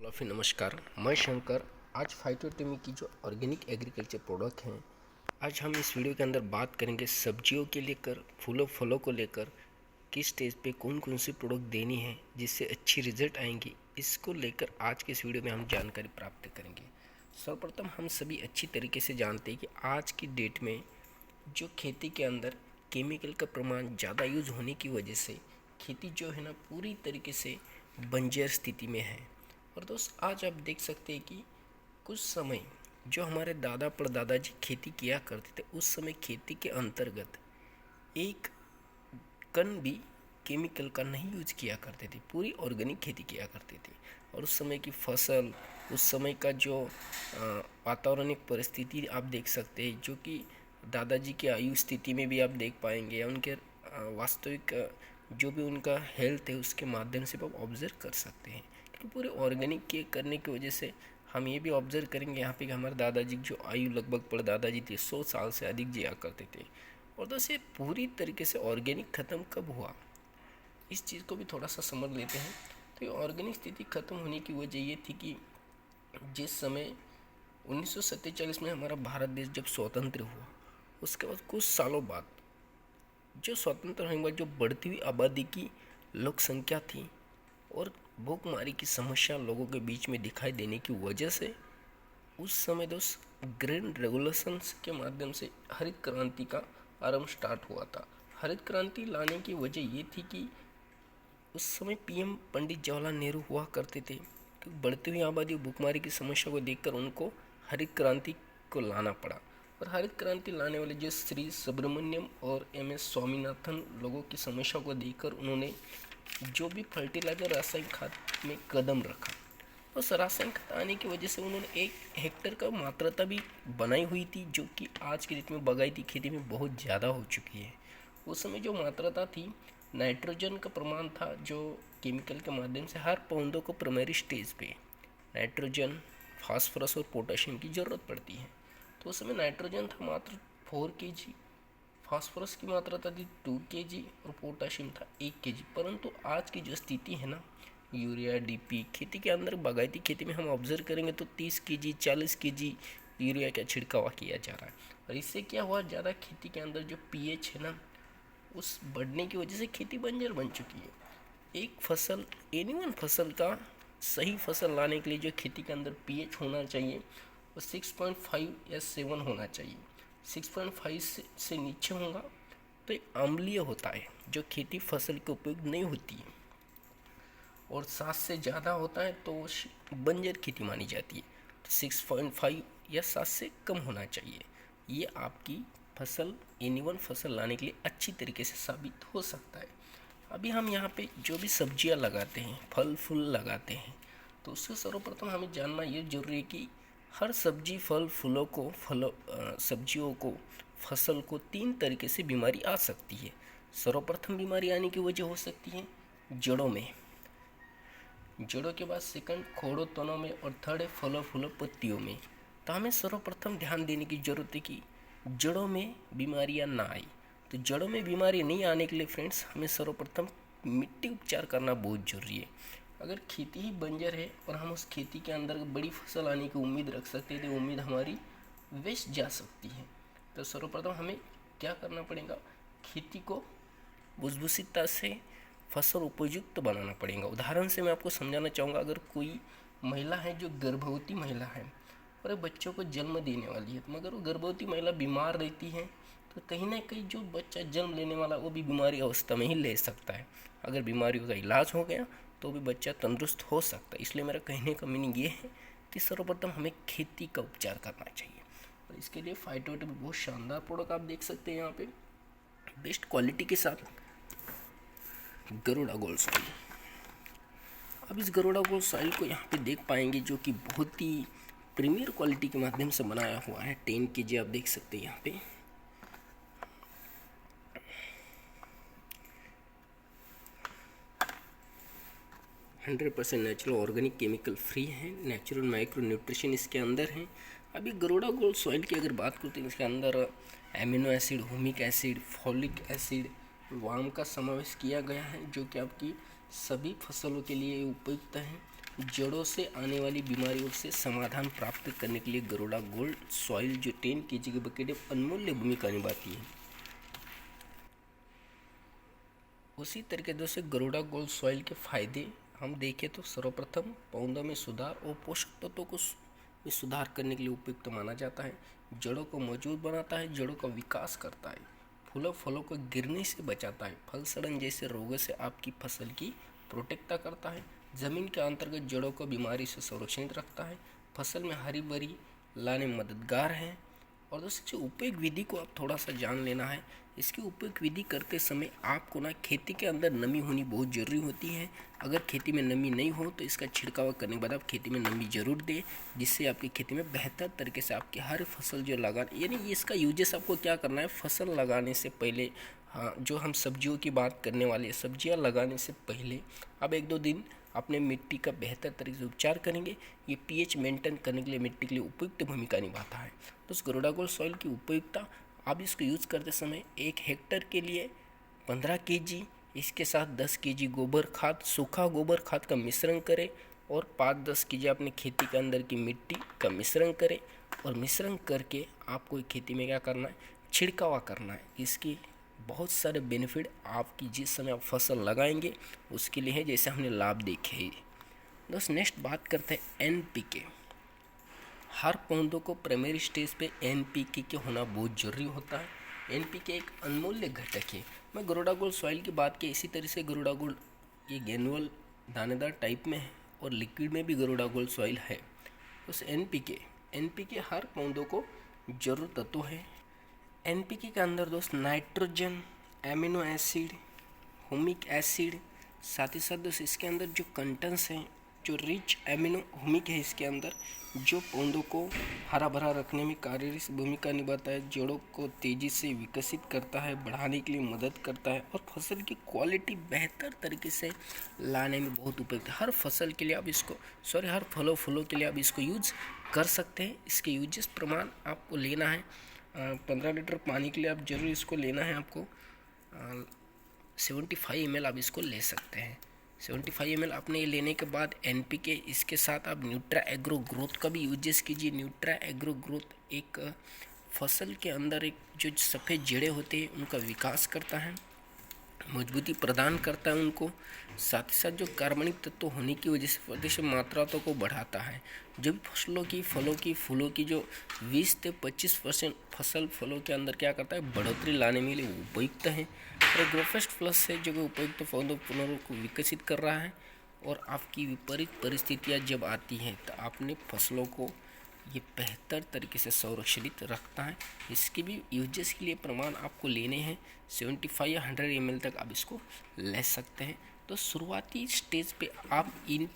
Hello फिर नमस्कार। मैं शंकर। आज फाइटोकेमी की जो ऑर्गेनिक एग्रीकल्चर प्रोडक्ट हैं, आज हम इस वीडियो के अंदर बात करेंगे सब्जियों के लेकर, फूलों फलों को लेकर किस स्टेज पे कौन कौन सी प्रोडक्ट देनी है जिससे अच्छी रिजल्ट आएंगी। इसको लेकर आज के इस वीडियो में हम जानकारी प्राप्त करेंगे। सर्वप्रथम हम सभी अच्छी तरीके से जानते हैं कि आज की डेट में जो खेती के अंदर केमिकल का प्रमाण ज़्यादा यूज होने की वजह से खेती जो है ना पूरी तरीके से बंजर स्थिति में है। और दोस्त आज आप देख सकते हैं कि कुछ समय जो हमारे दादा परदादा जी खेती किया करते थे, उस समय खेती के अंतर्गत एक कण भी केमिकल का नहीं यूज किया करते थे, पूरी ऑर्गेनिक खेती किया करते थे। और उस समय की फसल, उस समय का जो वातावरणिक परिस्थिति आप देख सकते हैं, जो कि दादाजी की आयु स्थिति में भी आप देख पाएंगे, या उनके वास्तविक जो भी उनका हेल्थ है उसके माध्यम से आप ऑब्जर्व कर सकते हैं। तो पूरे ऑर्गेनिक के करने की वजह से हम ये भी ऑब्जर्व करेंगे यहाँ पे कि हमारे दादाजी की जो आयु लगभग परदादाजी थे 100 साल से अधिक जिया करते थे। और दोस्तों पूरी तरीके से ऑर्गेनिक ख़त्म कब हुआ, इस चीज़ को भी थोड़ा सा समझ लेते हैं। तो ये ऑर्गेनिक स्थिति ख़त्म होने की वजह ये थी कि जिस समय 1947 में हमारा भारत देश जब स्वतंत्र हुआ, उसके बाद कुछ सालों बाद जो स्वतंत्र होने के बाद जो बढ़ती हुई आबादी की लोक संख्या थी और भूखमरी की समस्या लोगों के बीच में दिखाई देने की वजह से उस समय दोस्त ग्रीन रेगुलेशंस के माध्यम से हरित क्रांति का आरंभ स्टार्ट हुआ था। हरित क्रांति लाने की वजह ये थी कि उस समय पीएम पंडित जवाहरलाल नेहरू हुआ करते थे, तो बढ़ती हुई आबादी भूखमरी की समस्या को देखकर उनको हरित क्रांति को लाना पड़ा। और हरित क्रांति लाने वाले जो श्री सुब्रमण्यम और MS स्वामीनाथन लोगों की समस्या को देखकर उन्होंने जो भी फर्टिलाइजर रासायनिक खाद में कदम रखा, उस रासायनिक खाद आने की वजह से उन्होंने 1 हेक्टेयर का मात्रता भी बनाई हुई थी, जो कि आज के डेट में बागायती खेती में बहुत ज़्यादा हो चुकी है। उस समय जो मात्रता थी, नाइट्रोजन का प्रमाण था, जो केमिकल के माध्यम से हर पौधों को प्राइमरी स्टेज पे नाइट्रोजन, फास्फोरस और पोटाशियम की ज़रूरत पड़ती है। तो उस समय नाइट्रोजन था मात्र 4 kg, फास्फोरस की मात्रा थी 2 kg और पोटाशियम था 1 kg। परंतु आज की जो स्थिति है ना, यूरिया DP खेती के अंदर बागायती खेती में हम ऑब्जर्व करेंगे तो 30 kg 40 kg यूरिया का छिड़काव किया जा रहा है। और इससे क्या हुआ, ज़्यादा खेती के अंदर जो pH है ना, उस बढ़ने की वजह से खेती बंजर बन चुकी है। एक फसल एनी वन फसल का सही फसल लाने के लिए जो खेती के अंदर pH होना चाहिए वो 6.5 या 7 होना चाहिए। 6.5 से नीचे होगा तो एक अम्लीय होता है, जो खेती फसल के उपयोग नहीं होती है, और 7 से ज़्यादा होता है तो बंजर खेती मानी जाती है। तो 6.5 या 7 से कम होना चाहिए। ये आपकी फसल एनी वन फसल लाने के लिए अच्छी तरीके से साबित हो सकता है। अभी हम यहाँ पे जो भी सब्जियाँ लगाते हैं, फल फूल लगाते हैं, तो उससे सर्वप्रथम हमें जानना ये जरूरी है कि हर सब्जी फल फूलों को सब्जियों को फसल को 3 तरीके से बीमारी आ सकती है। सर्वप्रथम बीमारी आने की वजह हो सकती है जड़ों में, जड़ों के बाद सेकंड खोड़ों तनों में, और थर्ड है फलों फूलों पत्तियों में। तो हमें सर्वप्रथम ध्यान देने की ज़रूरत है कि जड़ों में बीमारियां ना आए। तो जड़ों में बीमारी नहीं आने के लिए फ्रेंड्स हमें सर्वप्रथम मिट्टी उपचार करना बहुत ज़रूरी है। अगर खेती ही बंजर है और हम उस खेती के अंदर बड़ी फसल आने की उम्मीद रख सकते हैं, तो उम्मीद हमारी वेस्ट जा सकती है। तो सर्वप्रथम हमें क्या करना पड़ेगा, खेती को बुजबुसिता से फसल उपयुक्त बनाना पड़ेगा। उदाहरण से मैं आपको समझाना चाहूँगा, अगर कोई महिला है जो गर्भवती महिला है और बच्चों को जन्म देने वाली है, मगर वो गर्भवती महिला बीमार रहती है, तो कहीं ना कहीं जो बच्चा जन्म लेने वाला वो भी बीमारी अवस्था में ही ले सकता है। अगर बीमारियों का इलाज हो गया तो भी बच्चा तंदुरुस्त हो सकता है। इसलिए मेरा कहने का मीनिंग ये है कि सर्वप्रथम हमें खेती का उपचार करना चाहिए। और इसके लिए फाइटोकेमी बहुत शानदार प्रोडक्ट आप देख सकते हैं यहाँ पे बेस्ट क्वालिटी के साथ गरुड़ा गोल्ड सॉइल। अब इस गरुड़ा गोल्ड सॉइल को यहाँ पे देख पाएंगे, जो कि बहुत ही प्रीमियर क्वालिटी के माध्यम से बनाया हुआ है। 10 kg आप देख सकते हैं यहाँ पे। %100% नेचुरल ऑर्गेनिक केमिकल फ्री है, नेचुरल माइक्रो न्यूट्रिशन इसके अंदर है। अभी गरुड़ा गोल्ड सॉइल की अगर बात करते हैं, इसके अंदर amino acid, humic acid, folic acid, warm का समावेश किया गया है, जो कि आपकी सभी फसलों के लिए उपयुक्त है। जड़ों से आने वाली बीमारियों से समाधान प्राप्त करने के लिए गरुड़ा गोल्ड सॉइल जो 10 kg के बकेट में अनमोल्य भूमिका निभाती है। उसी तरीके से गरुड़ा गोल्ड सॉइल के फायदे हम देखें तो सर्वप्रथम पौधों में सुधार और पोषक तत्वों को में सुधार करने के लिए उपयुक्त माना जाता है। जड़ों को मजबूत बनाता है, जड़ों का विकास करता है, फूलों फलों को गिरने से बचाता है, फल सड़न जैसे रोगों से आपकी फसल की प्रोटेक्ट करता है, जमीन के अंतर्गत जड़ों को बीमारी से संरक्षित रखता है, फसल में हरी भरी लाने में मददगार है। और दोस्तों जो उपयोग विधि को आप थोड़ा सा जान लेना है। इसकी उपयोग विधि करते समय आपको ना खेती के अंदर नमी होनी बहुत ज़रूरी होती है। अगर खेती में नमी नहीं हो तो इसका छिड़काव करने के बाद आप खेती में नमी जरूर दें, जिससे आपकी खेती में बेहतर तरीके से आपकी हर फसल जो लगा, यानी इसका यूजेस आपको क्या करना है, फसल लगाने से पहले, हाँ जो हम सब्जियों की बात करने वाले हैं, सब्जियां लगाने से पहले आप 1-2 दिन अपने मिट्टी का बेहतर तरीके से उपचार करेंगे। ये पीएच मेंटेन करने के लिए मिट्टी के लिए उपयुक्त भूमिका निभाता है। तो इस गरुड़ा गोल्ड सॉइल की उपयुक्तता, आप इसको यूज़ करते समय 1 हेक्टेयर के लिए 15 kg, इसके साथ 10 kg गोबर खाद, सूखा गोबर खाद का मिश्रण करें और 5-10 kg अपने खेती के अंदर की मिट्टी का मिश्रण करें। और मिश्रण करके आपको खेती में क्या करना है, छिड़कावा करना है। इसकी बहुत सारे बेनिफिट आपकी जिस समय आप फसल लगाएंगे उसके लिए है, जैसे हमने लाभ देखे हैं। दोस्त नेक्स्ट बात करते हैं NPK। हर पौधों को प्राइमरी स्टेज पे NPK के होना बहुत जरूरी होता है। NPK एक अनमोल्य घटक है। मैं गरुड़ा गोल्ड सॉइल की बात की, इसी तरह से गरुड़ा गोल्ड ये ग्रेनुअल दानेदार टाइप में है और लिक्विड में भी गरुड़ा गोल्ड सॉइल है। उस NPK हर पौधों को जरूर तत्व है। NPK के अंदर दोस्त nitrogen, amino acid, humic acid, साथ ही साथ दोस्त इसके अंदर जो कंटेंट्स हैं, जो रिच एमिनो हुमिक है इसके अंदर, जो पौधों को हरा भरा रखने में कार्यरत भूमिका निभाता है, जड़ों को तेज़ी से विकसित करता है, बढ़ाने के लिए मदद करता है और फसल की क्वालिटी बेहतर तरीके से लाने में बहुत उपयुक्त है। हर फसल के लिए आप इसको हर फलों के लिए आप इसको यूज़ कर सकते हैं। इसके यूजेस प्रमाण आपको लेना है 15 लीटर पानी के लिए आप जरूर इसको लेना है। आपको 75 ml आप इसको ले सकते हैं। 75 ml आपने ये लेने के बाद NPK, इसके साथ आप न्यूट्रा एग्रो ग्रोथ का भी यूजेस कीजिए। न्यूट्रा एग्रो ग्रोथ एक फसल के अंदर एक जो सफ़ेद जड़ें होते हैं उनका विकास करता है, मजबूती प्रदान करता है उनको, साथ ही साथ जो कार्बनिक तत्व होने की वजह से प्रदेश मात्रा को बढ़ाता है। जब फसलों की, फलों की, फूलों की जो 20 से 25% फसल फलों के अंदर क्या करता है, बढ़ोतरी लाने में लिए उपयुक्त है। और ग्रोफेस्ट प्लस से जो उपयुक्त पौधों को विकसित कर रहा है। और आपकी विपरीत परिस्थितियाँ जब आती हैं तो आपने फसलों को ये बेहतर तरीके से संरक्षित रखता है। इसके भी यूजेस के लिए प्रमाण आपको लेने हैं। 75 या 100 ml तक आप इसको ले सकते हैं। तो शुरुआती स्टेज पे आप इन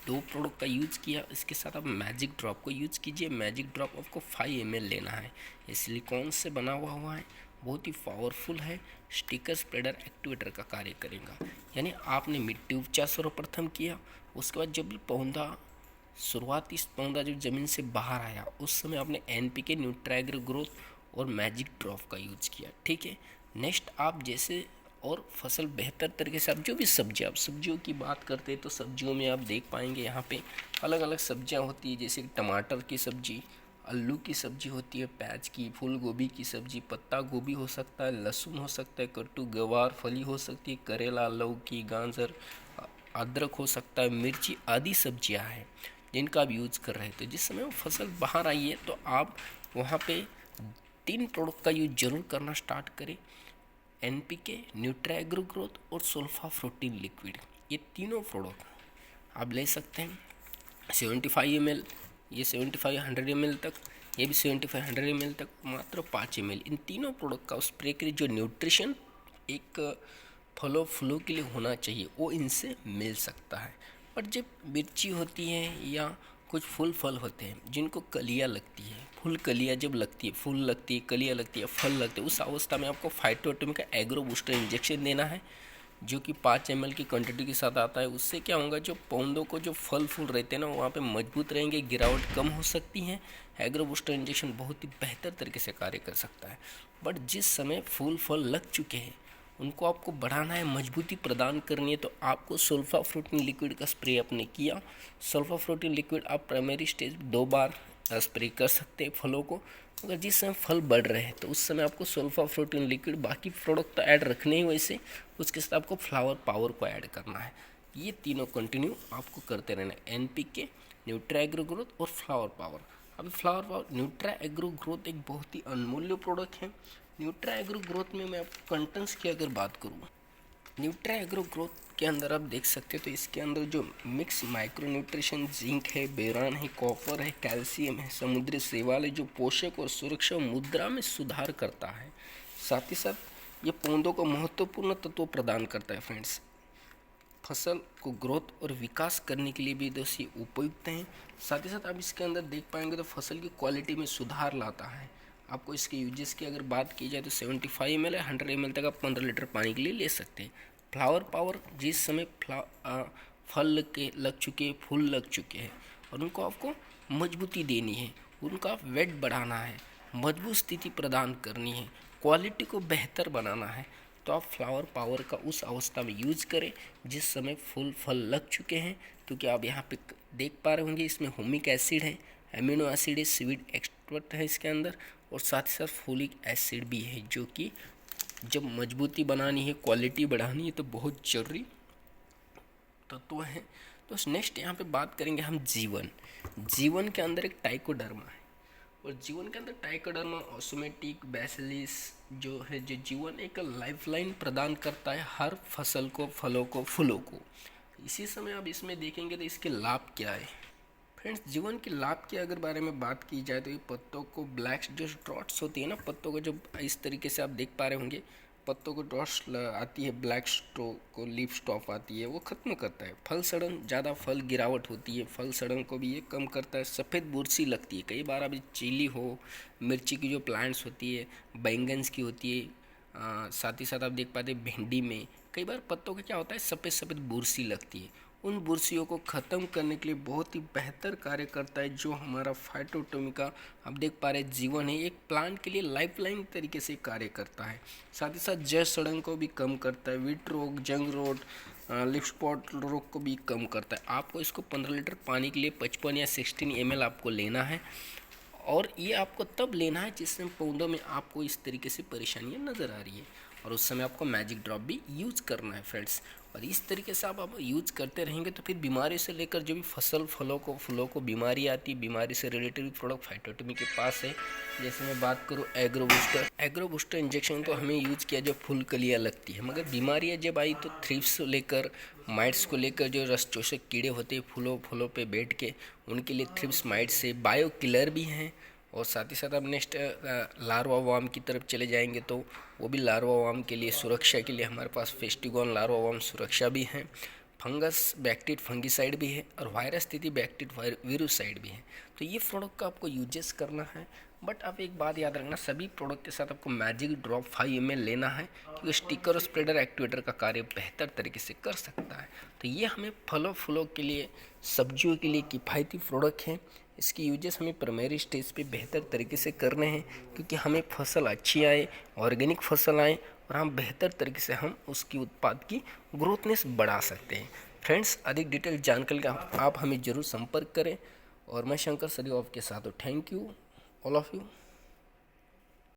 2 प्रोडक्ट का यूज़ किया, इसके साथ आप मैजिक ड्रॉप को यूज़ कीजिए। मैजिक ड्रॉप आपको 5 ml लेना है। ये सिलिकॉन से बना हुआ है, बहुत ही पावरफुल है, स्टिकर स्प्रेडर एक्टिवेटर का कार्य करेगा। यानी आपने मिट्टी उपचार सर्वप्रथम किया, उसके बाद जब भी पौधा शुरुआती पौधा जब ज़मीन से बाहर आया उस समय आपने NPK, न्यूट्रा एग्रो ग्रोथ और मैजिक ड्रॉप का यूज़ किया। ठीक है, नेक्स्ट आप जैसे और फसल बेहतर तरीके से आप जो भी सब्जियों की बात करते हैं तो सब्जियों में आप देख पाएंगे यहाँ पे अलग अलग सब्जियाँ होती है, जैसे टमाटर की सब्जी, आलू की सब्जी होती है, प्याज की, फूल गोभी की सब्जी, पत्ता गोभी हो सकता है, लहसुन हो सकता है, कट्टू, गवार फली हो सकती है, करेला, लौकी, गाजर, अदरक हो सकता है, मिर्ची आदि सब्जियां हैं जिनका आप यूज़ कर रहे थे। जिस समय वो फसल बाहर आई है तो आप वहाँ पे 3 प्रोडक्ट का यूज जरूर करना स्टार्ट करें। NPK, न्यूट्रा एग्रो ग्रोथ और सल्फाफ्रूटिन लिक्विड, ये तीनों प्रोडक्ट आप ले सकते हैं। 75 ml, ये 75-100 ml तक, ये भी 75-100 ml तक, मात्र 5 ml। इन तीनों प्रोडक्ट का स्प्रे करिए। जो न्यूट्रिशन एक फलों फूलों के लिए होना चाहिए वो इनसे मिल सकता है। पर जब मिर्ची होती है या कुछ फूल फल होते हैं जिनको कलियाँ लगती है, फूल कलियाँ जब लगती है, फूल लगती है, कलियाँ लगती है, फल लगते हैं, उस अवस्था में आपको फाइटोकेमिकल का एग्रो बूस्टर इंजेक्शन देना है, जो कि 5 ml की क्वांटिटी के साथ आता है। उससे क्या होगा, जो पौधों को जो फल फूल रहते हैं ना वहाँ पे मजबूत रहेंगे, गिरावट कम हो सकती है। एग्रो बूस्टर इंजेक्शन बहुत ही बेहतर तरीके से कार्य कर सकता है। बट जिस समय फूल फल लग चुके हैं उनको आपको बढ़ाना है, मजबूती प्रदान करनी है, तो आपको सल्फाफ्रूटिन लिक्विड का स्प्रे आपने किया। सल्फाफ्रूटिन लिक्विड आप प्राइमरी स्टेज 2 बार स्प्रे कर सकते हैं फलों को। अगर जिस समय फल बढ़ रहे हैं तो उस समय आपको सल्फाफ्रूटिन लिक्विड, बाकी प्रोडक्ट तो ऐड रखने ही वैसे, उसके साथ आपको फ्लावर पावर को ऐड करना है। ये तीनों कंटिन्यू आपको करते रहना है, NPK, न्यूट्रा एग्रो ग्रोथ और फ्लावर पावर। अभी flower power, Nutra agro growth एक बहुत ही अनमूल्य प्रोडक्ट है। न्यूट्रा एग्रो ग्रोथ में मैं आपको कंटेंट्स की अगर बात करूँ, न्यूट्रा एग्रो ग्रोथ के अंदर आप देख सकते हो तो इसके अंदर जो मिक्स माइक्रो न्यूट्रिशन, जिंक है, बेरान है, कॉपर है, कैल्शियम है, समुद्री शैवाल है, जो पोषक और सुरक्षा मुद्रा में सुधार करता है। साथ ही साथ ये पौधों को महत्वपूर्ण तत्व प्रदान करता है फ्रेंड्स। फसल को ग्रोथ और विकास करने के लिए भी दोषी उपयुक्त हैं। साथ ही साथ आप इसके अंदर देख पाएंगे तो फसल की क्वालिटी में सुधार लाता है। आपको इसके यूजेस की अगर बात की जाए तो 75 ml है, 100 ml तक आप 15 लीटर पानी के लिए ले सकते हैं। फ्लावर पावर, जिस समय फल लग चुके हैं, फूल लग चुके हैं और उनको आपको मजबूती देनी है, उनका वेट बढ़ाना है, मजबूत स्थिति प्रदान करनी है, क्वालिटी को बेहतर बनाना है, तो आप फ्लावर पावर का उस अवस्था में यूज करें जिस समय फूल फल लग चुके हैं। क्योंकि आप यहाँ पे देख पा रहे होंगे इसमें हुमिक एसिड है, एमिनो एसिड है, सीविड एक्सट्रैक्ट है इसके अंदर, और साथ ही साथ फोलिक एसिड भी है, जो कि जब मजबूती बनानी है, क्वालिटी बढ़ानी है तो बहुत जरूरी तत्व है। तो नेक्स्ट यहाँ पे बात करेंगे हम जीवन के अंदर एक टाइकोडर्मा है, और जीवन के अंदर टाइकोडर्मा ऑस्मोटिक बैसिलिस जो है, जो जीवन एक लाइफलाइन प्रदान करता है हर फसल को, फलों को, फूलों को। इसी समय आप इसमें देखेंगे तो इसके लाभ क्या है फ्रेंड्स। जीवन के लाभ के अगर बारे में बात की जाए तो ये पत्तों को ब्लैक जो ड्रॉट्स होती है ना पत्तों को, जो इस तरीके से आप देख पा रहे होंगे पत्तों को ड्रॉट्स आती है, ब्लैक स्टॉक को लीफ स्टॉप आती है, वो खत्म करता है। फल सड़न, ज़्यादा फल गिरावट होती है, फल सड़न को भी ये कम करता है। सफ़ेद बुरसी लगती है, कई बार अभी चिली हो, मिर्ची की जो प्लांट्स होती है, बैंगन्स की होती है, साथ ही साथ आप देख पाते हैं भिंडी में कई बार पत्तों का क्या होता है, सफ़ेद सफ़ेद बुरसी लगती है। उन बुरसियों को ख़त्म करने के लिए बहुत ही बेहतर कार्य करता है जो हमारा फाइटोटोमिका आप देख पा रहे जीवन है, एक प्लांट के लिए लाइफलाइन तरीके से कार्य करता है। साथ ही साथ जड़ सड़न को भी कम करता है, वीट रोग, जंग रोग, लिफ स्पॉट रोग को भी कम करता है। आपको इसको 15 लीटर पानी के लिए 55 या 16 ml आपको लेना है, और ये आपको तब लेना है जिसमें पौधों में आपको इस तरीके से परेशानियां नज़र आ रही है, और उस समय आपको मैजिक ड्रॉप भी यूज़ करना है फ्रेंड्स। और इस तरीके से आप यूज़ करते रहेंगे तो फिर बीमारी से लेकर जो भी फसल, फलों को बीमारी आती है, बीमारी से रिलेटेड प्रोडक्ट फाइटोटोमी के पास है। जैसे मैं बात करूँ एग्रो बूस्टर इंजेक्शन तो हमें यूज़ किया जब फूल कलियाँ लगती है, मगर बीमारियाँ जब आई तो थ्रिप्स लेकर, माइट्स को लेकर, जो रस चूसक कीड़े होते हैं फूलों पे बैठ के, उनके लिए थ्रिप्स माइट्स से बायो किलर भी हैं। और साथ ही साथ अब नेक्स्ट लार्वा वार्म की तरफ चले जाएंगे तो वो भी लार्वा वार्म के लिए सुरक्षा के लिए हमारे पास फेस्टिगोन लार्वा वार्म सुरक्षा भी है, फंगस बैक्टीरिया फंगिसाइड भी है, और वायरस स्थिति बैक्टीरिया वीरुसाइड भी है। तो ये प्रोडक्ट का आपको यूजेस करना है। बट आप एक बात याद रखना, सभी प्रोडक्ट के साथ आपको मैजिक ड्रॉप 5 ml लेना है, क्योंकि स्टिकर और स्प्रेडर एक्टिवेटर का कार्य बेहतर तरीके से कर सकता है। तो ये हमें फलों फूलों के लिए, सब्जियों के लिए किफ़ायती प्रोडक्ट है। इसकी यूजेस हमें प्राइमरी स्टेज पे बेहतर तरीके से करने हैं, क्योंकि हमें फसल अच्छी आए, ऑर्गेनिक फसल आए, और हम बेहतर तरीके से हम उसकी उत्पाद की ग्रोथनेस बढ़ा सकते हैं। फ्रेंड्स, अधिक डिटेल जानकारी का आप हमें ज़रूर संपर्क करें, और मैं शंकर सदैव आपके साथ हूँ। Thank you all of you.